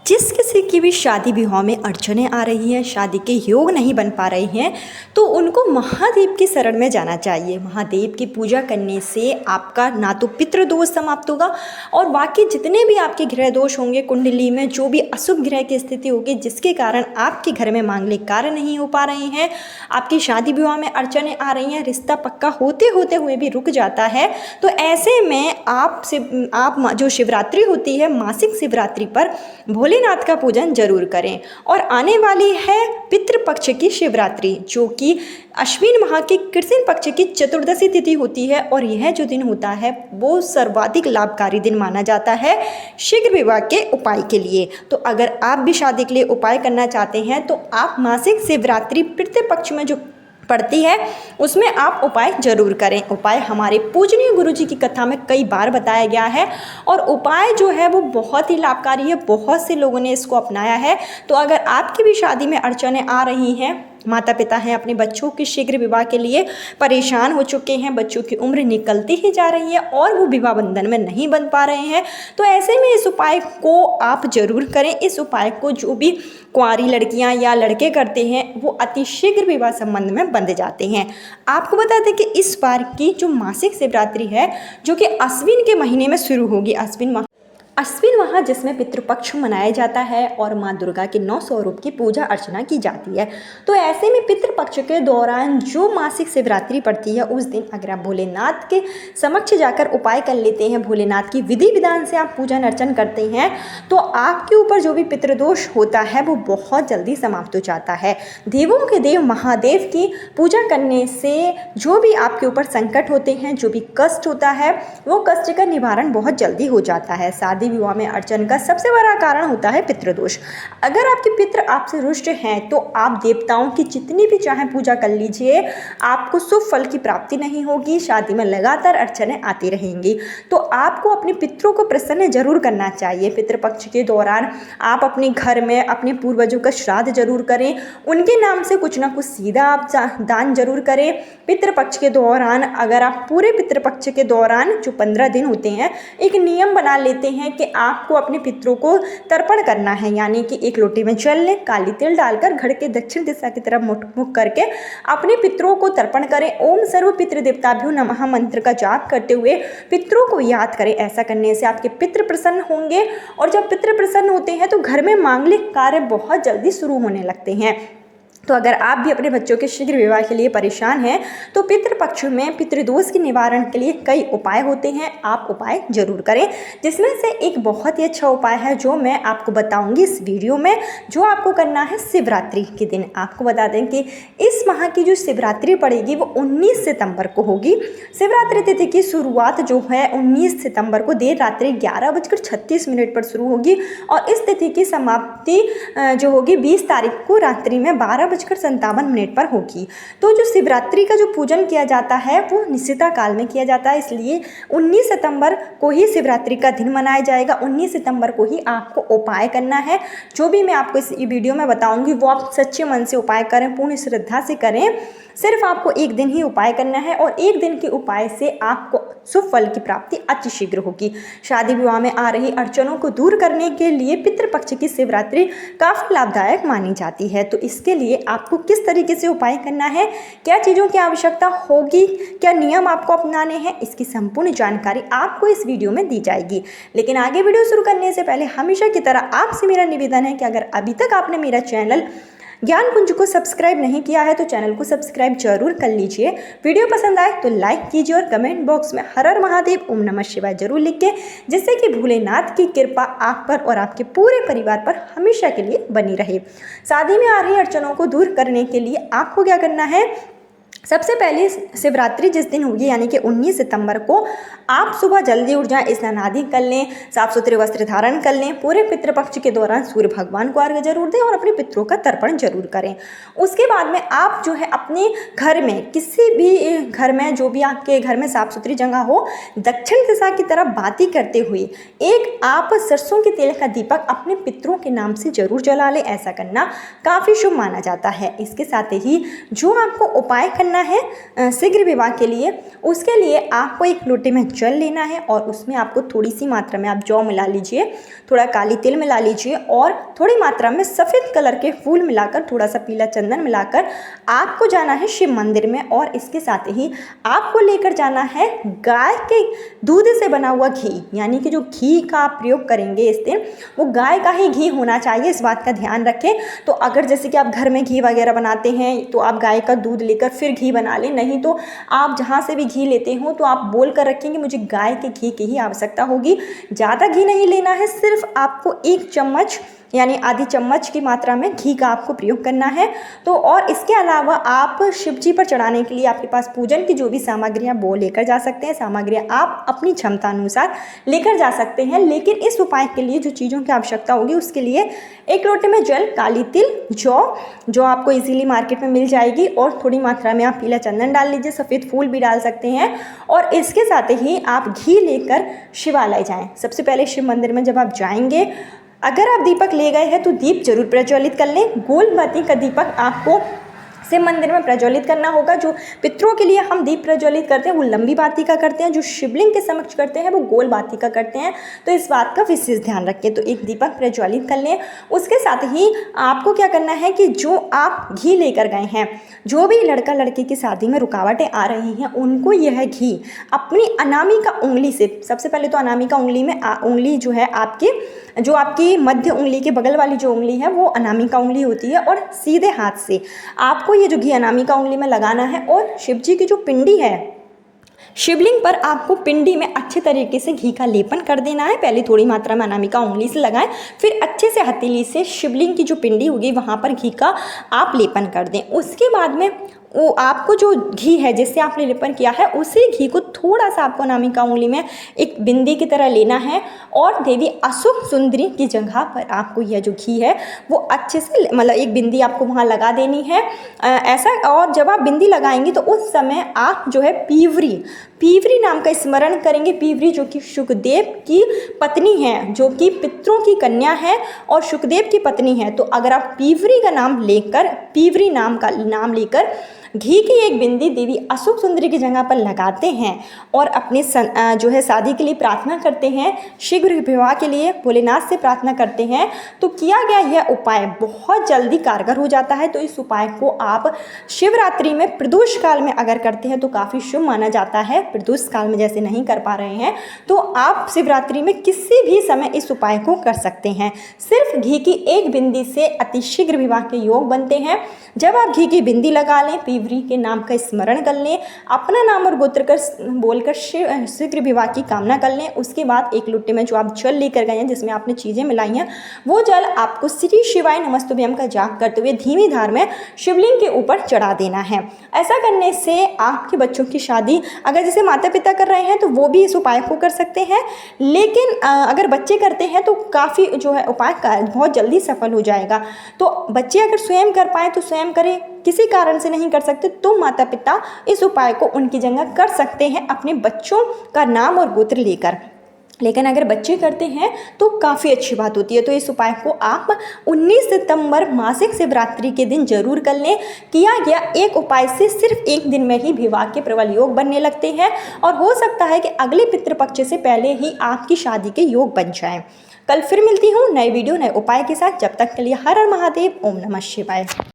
जिस किसी की भी शादी विवाह में अड़चनें आ रही हैं, शादी के योग नहीं बन पा रही हैं, तो उनको महादेव की शरण में जाना चाहिए। महादेव की पूजा करने से आपका ना तो पितृ दोष समाप्त होगा और बाकी जितने भी आपके ग्रह दोष होंगे, कुंडली में जो भी अशुभ ग्रह की स्थिति होगी जिसके कारण आपके घर में मांगलिक कार्य नहीं हो पा रहे हैं, आपकी शादी विवाह में अड़चनें आ रही हैं, रिश्ता पक्का होते होते हुए भी रुक जाता है, तो ऐसे में आप जो शिवरात्रि होती है, मासिक शिवरात्रि पर भोलेनाथ का पूजन जरूर करें। और आने वाली है पितृपक्ष की शिवरात्रि, जो कि अश्विन माह के कृष्ण पक्ष की चतुर्दशी तिथि होती है और यह जो दिन होता है वो सर्वाधिक लाभकारी दिन माना जाता है शीघ्र विवाह के उपाय के लिए। तो अगर आप भी शादी के लिए उपाय करना चाहते हैं तो आप मासिक शिवरात्रि पितृपक्ष में जो पड़ती है उसमें आप उपाय जरूर करें। उपाय हमारे पूजनीय गुरु जी की कथा में कई बार बताया गया है और उपाय जो है वो बहुत ही लाभकारी है, बहुत से लोगों ने इसको अपनाया है। तो अगर आपकी भी शादी में अड़चनें आ रही हैं, माता पिता हैं अपने बच्चों के शीघ्र विवाह के लिए परेशान हो चुके हैं, बच्चों की उम्र निकलती ही जा रही है और वो विवाह बंधन में नहीं बन पा रहे हैं, तो ऐसे में इस उपाय को आप जरूर करें। इस उपाय को जो भी कुंवारी लड़कियां या लड़के करते हैं वो अति शीघ्र विवाह संबंध में बंध जाते हैं। आपको बता दें कि इस बार की जो मासिक शिवरात्रि है जो कि अश्विन के महीने में शुरू होगी, अश्विन माह जिसमें पितृपक्ष मनाया जाता है और माँ दुर्गा के 9 स्वरूप की पूजा अर्चना की जाती है। तो ऐसे में पितृपक्ष के दौरान जो मासिक शिवरात्रि पड़ती है उस दिन अगर आप भोलेनाथ के समक्ष जाकर उपाय कर लेते हैं, भोलेनाथ की विधि विधान से आप पूजन अर्चन करते हैं, तो आपके ऊपर जो भी पितृदोष होता है वो बहुत जल्दी समाप्त हो जाता है। देवों के देव महादेव की पूजा करने से जो भी आपके ऊपर संकट होते हैं, जो भी कष्ट होता है, वो कष्ट का निवारण बहुत जल्दी हो जाता है। शादी विवाह में अड़चन का सबसे बड़ा कारण होता है पितृदोष। अगर आपके पितृ आपसे रुष्ट हैं तो आप देवताओं की जितनी भी चाहे पूजा कर लीजिए, आपको शुभ फल की प्राप्ति नहीं होगी, शादी में लगातार अड़चनें आती रहेंगी। तो आपको अपने पितरों को प्रसन्न जरूर करना चाहिए। पितृपक्ष के दौरान आप अपने घर में अपने पूर्वजों का श्राद्ध जरूर करें, उनके नाम से कुछ ना कुछ सीधा आप दान जरूर करें। पितृपक्ष के दौरान अगर आप पूरे पितृपक्ष के दौरान जो 15 दिन होते हैं एक नियम बना लेते हैं कि आपको अपने पितरों को तर्पण करना है, यानी कि एक लोटे में जल लें, काली तिल डालकर घर के दक्षिण दिशा की तरफ मुख करके अपने पितरों को तर्पण करें। ओम सर्व पितृदेवताभ्यो नमः मंत्र का जाप करते हुए पितरों को याद करें। ऐसा करने से आपके पितृ प्रसन्न होंगे और जब पितृ प्रसन्न होते हैं तो घर में मांगलिक कार्य बहुत जल्दी शुरू होने लगते हैं। तो अगर आप भी अपने बच्चों के शीघ्र विवाह के लिए परेशान हैं तो पितृपक्ष में पितृदोष के निवारण के लिए कई उपाय होते हैं, आप उपाय जरूर करें। जिसमें से एक बहुत ही अच्छा उपाय है जो मैं आपको बताऊंगी इस वीडियो में, जो आपको करना है शिवरात्रि के दिन। आपको बता दें कि इस माह की जो शिवरात्रि पड़ेगी वो 19 सितंबर को होगी। शिवरात्रि तिथि की शुरुआत जो है 19 सितंबर को देर रात्रि 11:36 पर शुरू होगी और इस तिथि की समाप्ति जो होगी 20 तारीख को रात्रि में 12:57 पर होगी। तो जो शिवरात्रि का जो पूजन किया जाता है वो निशिता काल में किया जाता है, इसलिए 19 सितंबर को ही शिवरात्रि का दिन मनाया जाएगा। 19 सितंबर को ही आपको उपाय करना है। जो भी मैं आपको इस वीडियो में बताऊंगी वो आप सच्चे मन से उपाय करें, पूर्ण श्रद्धा से करें। सिर्फ आपको एक दिन ही उपाय करना है और एक दिन के उपाय से आपको शुभ फल की प्राप्ति अति शीघ्र होगी। शादी विवाह में आ रही अड़चनों को दूर करने के लिए पितृपक्ष की शिवरात्रि काफी लाभदायक मानी जाती है। तो इसके लिए आपको किस तरीके से उपाय करना है, क्या चीज़ों की आवश्यकता होगी, क्या नियम आपको अपनाने हैं, इसकी संपूर्ण जानकारी आपको इस वीडियो में दी जाएगी। लेकिन आगे वीडियो शुरू करने से पहले हमेशा की तरह आपसे मेरा निवेदन है कि अगर अभी तक आपने मेरा चैनल ज्ञान कुंज को सब्सक्राइब नहीं किया है तो चैनल को सब्सक्राइब जरूर कर लीजिए। वीडियो पसंद आए तो लाइक कीजिए और कमेंट बॉक्स में हर हर महादेव ओम नमः शिवाय जरूर लिखें, जिससे कि भोलेनाथ की कृपा आप पर और आपके पूरे परिवार पर हमेशा के लिए बनी रहे। शादी में आ रही अड़चनों को दूर करने के लिए आपको क्या करना है, सबसे पहले शिवरात्रि जिस दिन होगी यानी कि 19 सितंबर को आप सुबह जल्दी उठ जाएं, स्नान आदि कर लें, साफ सुथरे वस्त्र धारण कर लें। पूरे पितृपक्ष के दौरान सूर्य भगवान को अर्घ्य जरूर दें और अपने पितरों का तर्पण जरूर करें। उसके बाद में आप जो है अपने घर में किसी भी घर में जो भी आपके घर में साफ सुथरी जगह हो, दक्षिण दिशा की तरफ बाती करते हुए एक आप सरसों के तेल का दीपक अपने पितरों के नाम से जरूर जला लें। ऐसा करना काफ़ी शुभ माना जाता है। इसके साथ ही जो आपको उपाय करना करना है शीघ्र विवाह के लिए, उसके लिए आपको एक लोटे में जल लेना है और उसमें आपको थोड़ी सी मात्रा में आप जौ मिला लीजिए, थोड़ा काली तिल मिला लीजिए और थोड़ी मात्रा में सफ़ेद कलर के फूल मिलाकर, थोड़ा सा पीला चंदन मिलाकर आपको जाना है शिव मंदिर में। और इसके साथ ही आपको लेकर जाना है गाय के दूध से बना हुआ घी, यानी कि जो घी का आप प्रयोग करेंगे इस दिन वो गाय का ही घी होना चाहिए, इस बात का ध्यान रखें। तो अगर जैसे कि आप घर में घी वगैरह बनाते हैं तो आप गाय का दूध लेकर फिर घी बना लें, नहीं तो आप जहाँ से भी घी लेते हो तो आप बोल कर रखेंगे मुझे गाय के घी की ही आवश्यकता होगी। ज़्यादा घी नहीं लेना है, सिर्फ आपको 1 चम्मच यानी आधी चम्मच की मात्रा में घी का आपको प्रयोग करना है। तो और इसके अलावा आप शिव जी पर चढ़ाने के लिए आपके पास पूजन की जो भी सामग्रियाँ वो लेकर जा सकते हैं। सामग्रियाँ आप अपनी क्षमता अनुसार लेकर जा सकते हैं, लेकिन इस उपाय के लिए जो चीज़ों की आवश्यकता होगी उसके लिए 1 लोटे में जल, काली तिल, जौ जो आपको इजीली मार्केट में मिल जाएगी और थोड़ी मात्रा में आप पीला चंदन डाल लीजिए, सफ़ेद फूल भी डाल सकते हैं। और इसके साथ ही आप घी लेकर शिवालय जाएँ। सबसे पहले शिव मंदिर में जब आप जाएंगे, अगर आप दीपक ले गए हैं तो दीप जरूर प्रज्वलित कर लें। गोल बाती का दीपक आपको शिव मंदिर में प्रज्वलित करना होगा। जो पितरों के लिए हम दीप प्रज्वलित करते हैं वो लंबी बाती का करते हैं, जो शिवलिंग के समक्ष करते हैं वो गोल बाती का करते हैं, तो इस बात का विशेष ध्यान रखें। तो एक दीपक प्रज्वलित कर लें। उसके साथ ही आपको क्या करना है कि जो आप घी लेकर गए हैं, जो भी लड़का लड़की की शादी में रुकावटें आ रही हैं उनको यह घी अपनी अनामिका उंगली से, सबसे पहले तो अनामिका उंगली में उंगली जो है आपकी मध्य उंगली के बगल वाली जो उंगली है वो अनामिका उंगली होती है, और सीधे हाथ से आपको ये जो घी अनामिका उंगली में लगाना है। और शिव जी की जो पिंडी है, शिवलिंग पर आपको पिंडी में अच्छे तरीके से घी का लेपन कर देना है। पहले थोड़ी मात्रा में अनामिका उंगली से लगाएं, फिर अच्छे से हथेली से शिवलिंग की जो पिंडी होगी वहाँ पर घी का आप लेपन कर दें। उसके बाद में वो आपको जो घी है जिससे आपने लेपन किया है उसी घी को थोड़ा सा आपको अनामिका उंगली में एक बिंदी की तरह लेना है और देवी अशुभ सुंदरी की जगह पर आपको यह जो घी है वो अच्छे से मतलब एक बिंदी आपको वहाँ लगा देनी है ऐसा। और जब आप बिंदी लगाएंगे तो उस समय आप जो है पीवरी नाम का स्मरण करेंगे। पीवरी जो कि सुखदेव की पत्नी है, जो कि पितरों की कन्या है और सुखदेव की पत्नी है। तो अगर आप पीवरी नाम लेकर घी की एक बिंदी देवी अशुभ सुंदरी की जगह पर लगाते हैं और अपने जो है शादी के लिए प्रार्थना करते हैं, शीघ्र विवाह के लिए भोलेनाथ से प्रार्थना करते हैं, तो किया गया यह उपाय बहुत जल्दी कारगर हो जाता है। तो इस उपाय को आप शिवरात्रि में प्रदोष काल में अगर करते हैं तो काफ़ी शुभ माना जाता है। प्रदोष काल में जैसे नहीं कर पा रहे हैं तो आप शिवरात्रि में किसी भी समय इस उपाय को कर सकते हैं। सिर्फ घी की एक बिंदी से अतिशीघ्र विवाह के योग बनते हैं। जब आप घी की बिंदी लगा लें, पीवरी के नाम का स्मरण कर लें, अपना नाम और गोत्र कर बोलकर शीघ्र विवाह की कामना कर लें। उसके बाद 1 लोटे में जो आप जल लेकर गए हैं जिसमें आपने चीज़ें मिलाई हैं वो जल आपको श्री शिवाय नमस्तुभ्यम का जाप करते हुए धीमी धार में शिवलिंग के ऊपर चढ़ा देना है। ऐसा करने से आपके बच्चों की शादी अगर जैसे माता पिता कर रहे हैं तो वो भी इस उपाय को कर सकते हैं, लेकिन अगर बच्चे करते हैं तो काफ़ी जो है उपाय बहुत जल्दी सफल हो जाएगा। तो बच्चे अगर स्वयं कर पाए तो स्वयं करें, किसी कारण से नहीं कर सकते तो माता पिता इस उपाय को उनकी जगह कर सकते हैं अपने बच्चों का नाम और गोत्र लेकर। लेकिन अगर बच्चे करते हैं तो काफ़ी अच्छी बात होती है। तो इस उपाय को आप 19 सितंबर मासिक शिवरात्रि के दिन जरूर कर लें। किया गया एक उपाय से सिर्फ 1 दिन में ही विवाह के प्रबल योग बनने लगते हैं और हो सकता है कि अगले पितृपक्ष से पहले ही आपकी शादी के योग बन जाएं। कल फिर मिलती हूँ नए वीडियो नए उपाय के साथ। जब तक के लिए हर हर महादेव, ओम नमः शिवाय।